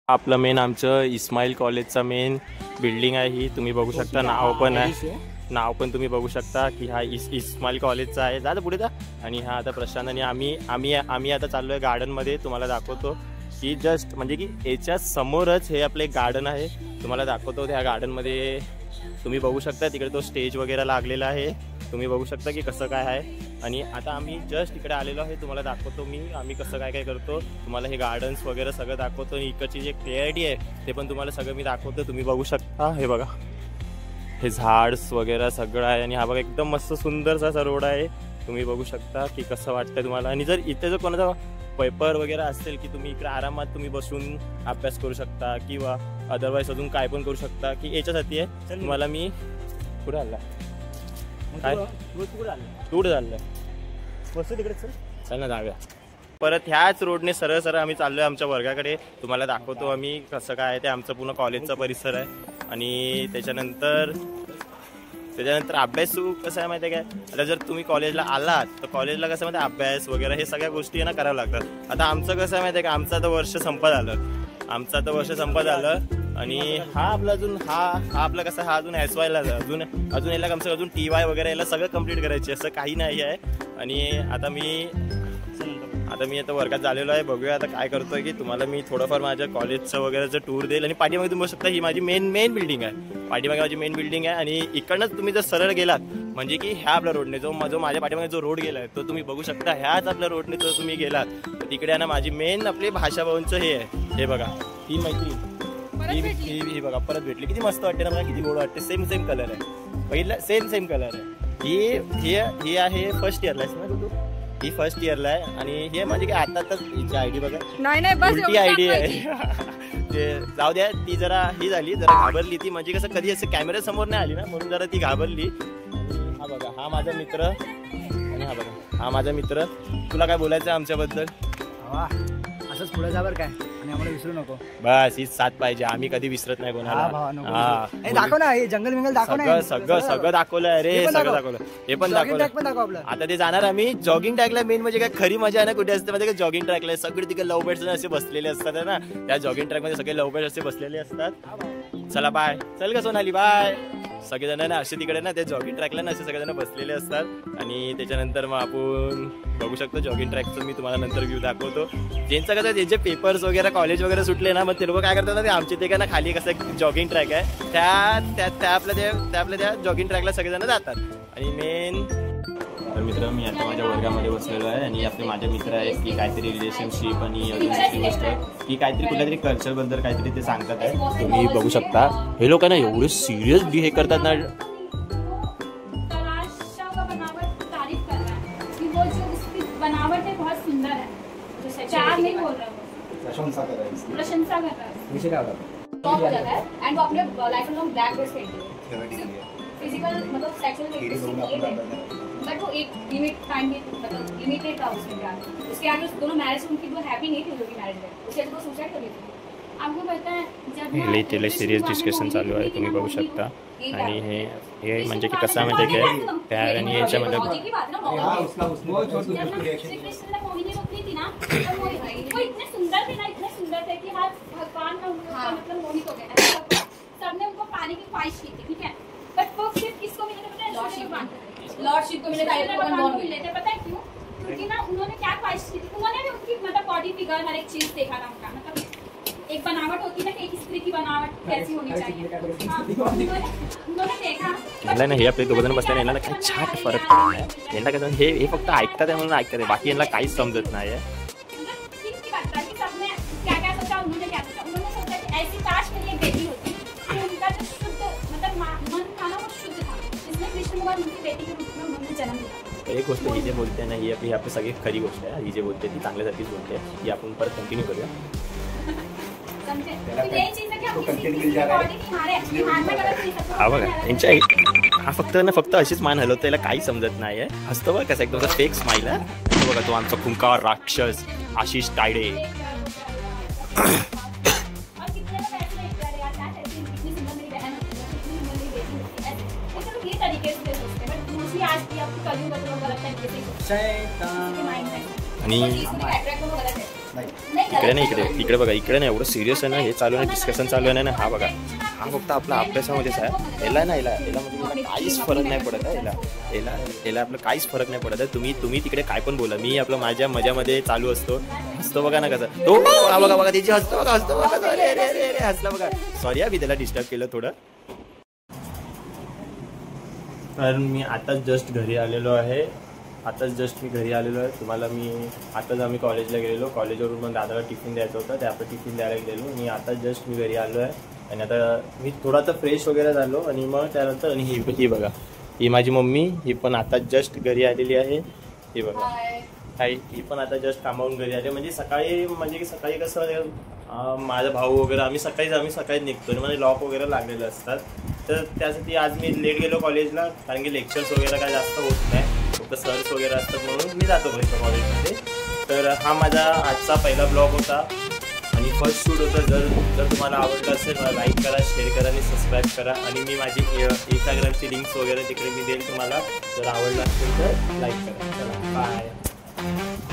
आपलं मेन आमचं इस्माईल कॉलेजचा मेन बिल्डिंग आहे ही. तुम्ही बघू शकता, नाव पण तुम्ही बघू शकता की हा इस्माईल कॉलेजचा आहे. जा पुढे जा. आणि हा आता प्रशांत आणि आम्ही आता चाललो आहे गार्डनमध्ये. तुम्हाला दाखवतो की जस्ट म्हणजे की याच्या समोरच हे आपलं एक गार्डन आहे. तुम्हाला दाखवतो. त्या गार्डनमध्ये तुम्ही बघू शकता तिकडे तो स्टेज वगैरे लागलेला आहे. तुम्ही बघू शकता की कसं काय आहे. आणि आता आम्ही जस्ट इकडे आलेलो आहे. तुम्हाला दाखवतो आम्ही कसं काय काय करतो. तुम्हाला हे गार्डन्स वगैरे सगळं दाखवतो. इकडची जे क्लिअरिटी आहे ते पण तुम्हाला सगळं मी दाखवतो. तुम्ही बघू शकता, हे बघा हे झाड्स वगैरे सगळं आहे. आणि हा बघा एकदम मस्त सुंदरसा असा रोड आहे. तुम्ही बघू शकता की कसं वाटतंय तुम्हाला. आणि जर इथे जर कोणाचा पेपर वगैरे असेल की तुम्ही इकडे आरामात तुम्ही बसून अभ्यास करू शकता किंवा अदरवाईज अजून काय पण करू शकता की याच्यासाठी आहे. तुम्हाला मी पुढे आला काय कुठे चाललंय बसू तिकडे चल ना जाऊया. परत ह्याच रोडने सरळ सरळ आम्ही चाललोय आमच्या वर्गाकडे. तुम्हाला दाखवतो आम्ही कसं काय ते आमचं पूर्ण कॉलेजचा परिसर आहे. आणि त्याच्यानंतर अभ्यास कसं आहे माहिती आहे काय. आता जर तुम्ही कॉलेजला आलात तर कॉलेजला कसं माहिती अभ्यास वगैरे हे सगळ्या गोष्टी आहे ना करावं लागतात. आता आमचं कसं आहे माहिती आहे का, आमचं आता वर्ष संपत आलं. आणि हा आपला अजून हा आपला कसं हा अजून SYला अजून याला कम से कम अजून TY वगैरे याला सगळं कंप्लीट करायचे असं काही नाही आहे. आणि आता मी वर्गात झालेलो आहे. बघूया आता काय करतोय की तुम्हाला मी थोडंफार माझ्या कॉलेजचं वगैरेचं टूर देईल. आणि पाठीमागे तुम्ही बघू शकता ही माझी मेन बिल्डिंग आहे. पाठीमागे माझी मेन बिल्डिंग आहे. आणि इकडनंच तुम्ही जर सरळ गेलात म्हणजे की ह्या आपल्या रोडने जो माझ्या पाठीमागे जो रोड गेलाय तो तुम्ही बघू शकता. ह्याच आपल्या रोडने जर तुम्ही गेलात तर तिकडे आहे ना माझी मेन आपली भाषा भवनचं हे आहे. हे बघा ही मैत्री ही बघा परत भेटली. किती मस्त वाटते ना मला, किती गोड वाटते. सेम कलर आहे. पहिला सेम कलर आहे. ही आहे फर्स्ट इयरला आहे ना तू. ही फर्स्ट इयरला आहे. आणि हे म्हणजे काय आता हिची ID बघा उलटी ID आहे. ते जाऊ द्या. ती जरा ही झाली, जरा घाबरली ती. म्हणजे कसं कधी असं कॅमेरा समोर नाही आली ना म्हणून जरा ती घाबरली. हा बघा हा माझा मित्र. आणि हा बघा हा माझा मित्र. तुला काय बोलायचं आहे आमच्याबद्दल. असंच पुढे जा बरं काय. आणि आम्हाला विसरू नको. बस हीच साथ पाहिजे. आम्ही कधी विसरत नाही कोणाला. दाखव ना हे जंगल विंगल दाखव ना. सगळं दाखवलंय रे. सगळं दाखवलं. हे पण दाखवलं. आता ते जाणार आम्ही जॉगिंग ट्रॅकला. मेन म्हणजे काय खरी मजा आहे ना कुठे असते म्हणजे जॉगिंग ट्रॅकला सगळे तिकडे लव्ह बर्ड्स असे बसलेले असतात ना. त्या जॉगिंग ट्रॅक मध्ये सगळे लव्ह बर्ड्स असे बसलेले असतात. चला बाय. चल का सोनाली बाय. सगळेजण ना असे तिकडे ना त्या जॉगिंग ट्रॅकला ना असे सगळेजण बसलेले असतात. आणि त्याच्यानंतर मग आपण बघू शकतो जॉगिंग ट्रॅकचं मी तुम्हाला नंतर व्ह्यू दाखवतो. ज्यांचं कसं ज्यांचे पेपर्स वगैरे कॉलेज वगैरे सुटले ना मग ते लोक काय करतात ना ते आमचे ते काय ना खाली कसं जॉगिंग ट्रॅक आहे त्या आपल्या जॉगिंग ट्रॅकला सगळेजण जातात. आणि मेन तर मित्र मी आता माझ्या वर्गामध्ये बसलेलो आहे. आणि आपले माझे मित्र आहेत की काहीतरी रिलेशनशिप आणि अजून दुसरी गोष्ट की काहीतरी कुठल्या तरी कल्चरबद्दल काहीतरी ते सांगतात आहे. तुम्ही बघू शकता हे लोक ना एवढे सिरियसली हे करतात ना. बनावट है बहुत सुंदर है. चार नहीं बोल रहा हूँ, प्रशंसा कर रहा है. विषय क्या होता टॉप हो जाता है. एंड वो अपने लाइफ लॉन्ग ब्लैक बेल्ट खेलते हैं. फिजिकल मतलब सेक्सुअल एक्टिविटी बट वो एक लिमिट टाइम में मतलब लिमिटेड था उसके बाद. उसके आगे दोनों मैरिज उनकी वो हैप्पी नहीं थी लोग मैरिज में. उसके बाद वो सुसाइड कर ली थी. आपको पता है जब सिरियस डिस्कशन चालू आहे. तुम्ही बघू शकता. आणि हे म्हणजे की कसं माहिती काय त्या आणि याच्यामध्ये लॉर्डशिप को मिले पता है क्यों. क्योंकि ना उन्होंने क्या ख्वाहिश की थी. उन्होंने भी उनकी मतलब बॉडी फिगर हर एक चीज देखा था उनका. मतलब एक बनावट होती है ना कि एक स्त्री की बनावट कैसी होनी चाहिए. उन्होंने देखा ना हे आपले दोघं जण बसले यांना काही छाट फरक पडत नाही. यांना कसं हे फक्त ऐकतात आहे म्हणून ऐकतात. बाकी यांना काहीच समजत नाही. एक गोष्ट ही जे बोलते ना ही आपली सगळी खरी गोष्ट आहे. ही जे बोलते ती चांगल्यासाठीच बोलते. ही आपण परत कंटिन्यू करूया. हा बघा यांच्या हा फक्त अशीच मान हलवतो. त्याला काही समजत नाही आहे. हसतो बघा कसं एकदम फेक स्माईल आहे. बघा तो आमचा खुंकार राक्षस आशिष तायडे. आणि इकडे नाही, इकडे बघा, इकडे नाही एवढं सिरियस आहे ना, हे चालू आहे, डिस्कशन चालू आहे ना, हा बघा, हा फक्त आपला अभ्यासामध्येच आहे, याला ना याला म्हणजे काहीच फरक नाही पडत आहे, याला आपलं काहीच फरक नाही पडत आहे. तुम्ही तिकडे काय पण बोला, मी आपलं माझ्या मजामध्ये चालू असतो. हसतो बघा ना कसं तो, बघा त्याची हसतो बघा, अरे हसला बघा. सॉरी मी त्याला डिस्टर्ब केलं थोडं. कारण मी आताच जस्ट घरी आलेलो आहे. तुम्हाला मी आताच आम्ही कॉलेजला गेलेलो, कॉलेजवरून मग दादाला टिफिन द्यायचं होतं, ते आपण टिफिन द्यायला गेलेलो. मी आताच जस्ट मी घरी आलो आहे आणि आता मी थोडासा फ्रेश वगैरे झालो आणि मग त्यानंतर आणि ही बघा, ही माझी मम्मी, ही पण आता जस्ट घरी आलेली आहे. ही बघा ही पण आता जस्ट कामावून घरी आले. म्हणजे सकाळी कसं माझा भाऊ वगैरे आम्ही सकाळीच निघतो, म्हणजे लॉक वगैरे लागलेले असतात. तर त्यासाठी आज मी लेट गेलो कॉलेजला, कारण की लेक्चर्स वगैरे काय जास्त होत नाही, फक्त सर्स वगैरे असतात, म्हणून मी जातो कॉलेजमध्ये. तर हा माझा आजचा पहिला ब्लॉग होता आणि फर्स्ट शूट होतं. जर तुम्हाला आवडलं असेल मला लाईक करा, शेअर करा आणि सबस्क्राईब करा. आणि मी माझी इंस्टाग्रामची लिंक्स वगैरे तिकडे मी देईल तुम्हाला. जर आवडलं असेल तर लाईक करा. चला बाय.